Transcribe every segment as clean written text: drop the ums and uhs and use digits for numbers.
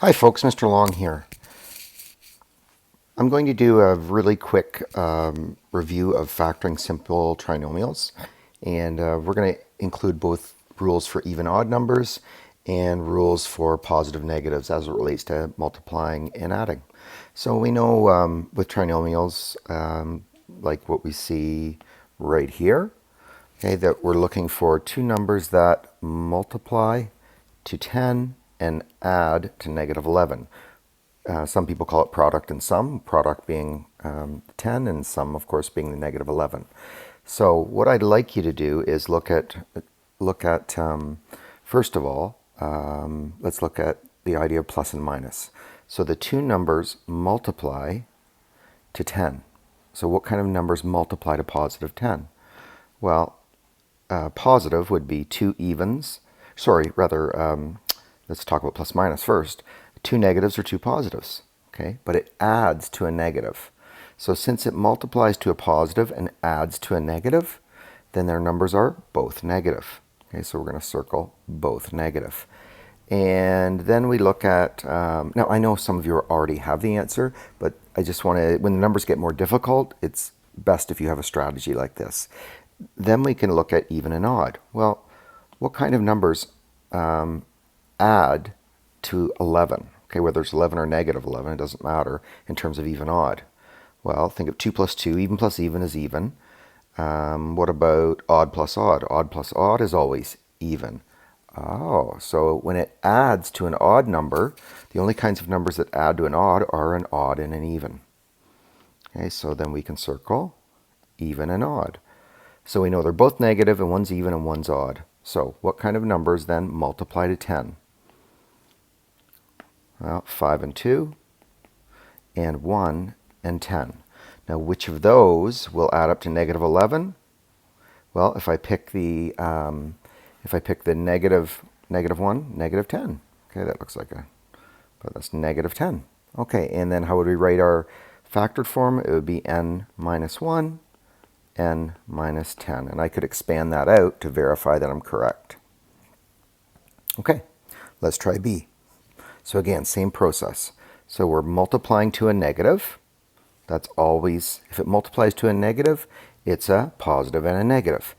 Hi folks, Mr. Long here. I'm going to do a really quick review of factoring simple trinomials, and we're going to include both rules for even odd numbers and rules for positive negatives as it relates to multiplying and adding. So we know with trinomials, like what we see right here, okay, that we're looking for two numbers that multiply to 10 and add to negative 11. Some people call it product and sum, product being 10 and sum, of course, being the negative 11. So what I'd like you to do is look at first of all, let's look at the idea of plus and minus. So the two numbers multiply to 10. So what kind of numbers multiply to positive 10? Well, positive would be two evens. Sorry, rather, let's talk about plus minus first. Two negatives or two positives, okay? But it adds to a negative. So since it multiplies to a positive and adds to a negative, then their numbers are both negative. Okay, so we're going to circle both negative. And then we look at, now I know some of you already have the answer, but I just want to, when the numbers get more difficult, it's best if you have a strategy like this. Then we can look at even and odd. Well, what kind of numbers add to 11? Okay, whether it's 11 or negative 11, it doesn't matter in terms of even odd. Well, think of 2 plus 2, even plus even is even. What about odd plus odd? Odd plus odd is always even. Oh, so when it adds to an odd number, the only kinds of numbers that add to an odd are an odd and an even. Okay, so then we can circle even and odd. So we know they're both negative and one's even and one's odd. So what kind of numbers then multiply to 10? Well, 5 and 2, and 1 and 10. Now, which of those will add up to negative 11? Well, if I pick the negative 1, negative 10. Okay, that looks like but that's negative 10. Okay, and then how would we write our factored form? It would be n minus 1, n minus 10. And I could expand that out to verify that I'm correct. Okay, let's try B. So again, same process. So we're multiplying to a negative. That's always, if it multiplies to a negative, it's a positive and a negative.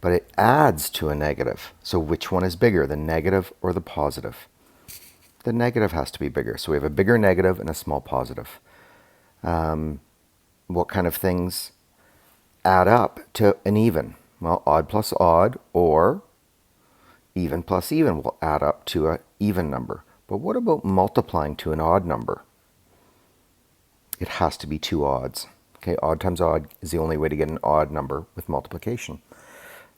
But it adds to a negative. So which one is bigger, the negative or the positive? The negative has to be bigger. So we have a bigger negative and a small positive. What kind of things add up to an even? Well, odd plus odd or even plus even will add up to an even number. But what about multiplying to an odd number? It has to be two odds. Okay, odd times odd is the only way to get an odd number with multiplication.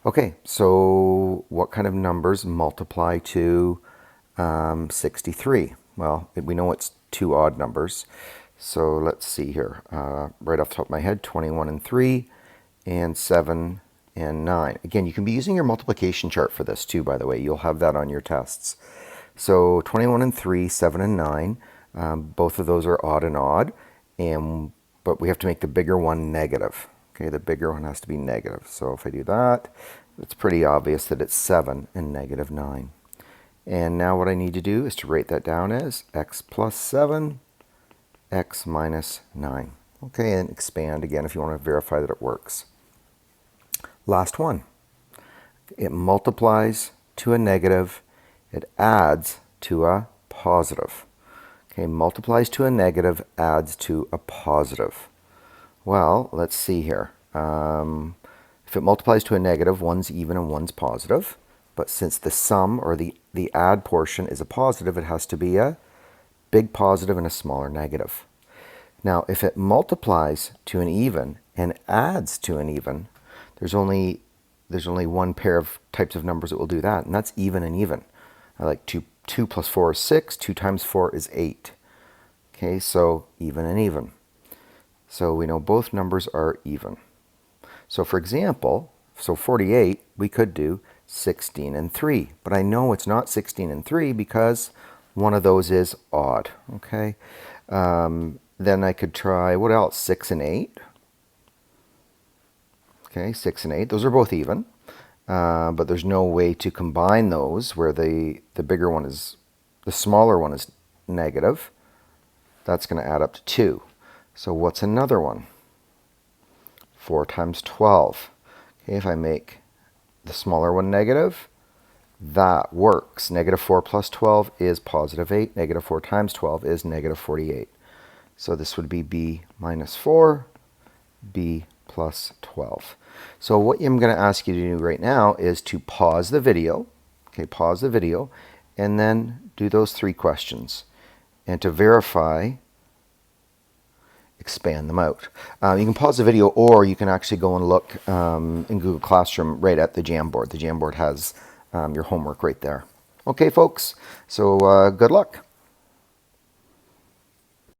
Okay, so what kind of numbers multiply to 63? Well, we know it's two odd numbers. So let's see here. Right off the top of my head, 21 and 3 and 7 and 9. Again, you can be using your multiplication chart for this too, by the way. You'll have that on your tests. So 21 and 3, 7 and 9, both of those are odd and odd, but we have to make the bigger one negative. Okay, the bigger one has to be negative. So if I do that, it's pretty obvious that it's 7 and negative 9. And now what I need to do is to write that down as x plus 7, x minus 9. Okay, and expand again if you want to verify that it works. Last one. It multiplies to a negative. It adds to a positive. Okay, multiplies to a negative, adds to a positive. Well, let's see here. If it multiplies to a negative, one's even and one's positive. But since the sum or the add portion is a positive, it has to be a big positive and a smaller negative. Now, if it multiplies to an even and adds to an even, there's only one pair of types of numbers that will do that, and that's even and even. I like 2 plus 4 is 6, 2 times 4 is 8. Okay, so even and even. So we know both numbers are even. So for example, 48, we could do 16 and 3. But I know it's not 16 and 3 because one of those is odd. Okay, then I could try, what else? 6 and 8. Okay, 6 and 8. Those are both even. But there's no way to combine those where the bigger one is, the smaller one is negative, that's going to add up to 2. So what's another one? 4 times 12. Okay, if I make the smaller one negative, that works. Negative 4 plus 12 is positive 8. Negative 4 times 12 is negative 48. So this would be b minus 4, b plus 12. So what I'm going to ask you to do right now is to pause the video. Okay, pause the video, and then do those 3 questions. And to verify, expand them out. You can pause the video, or you can actually go and look in Google Classroom right at the Jamboard. The Jamboard has your homework right there. Okay, folks, so good luck.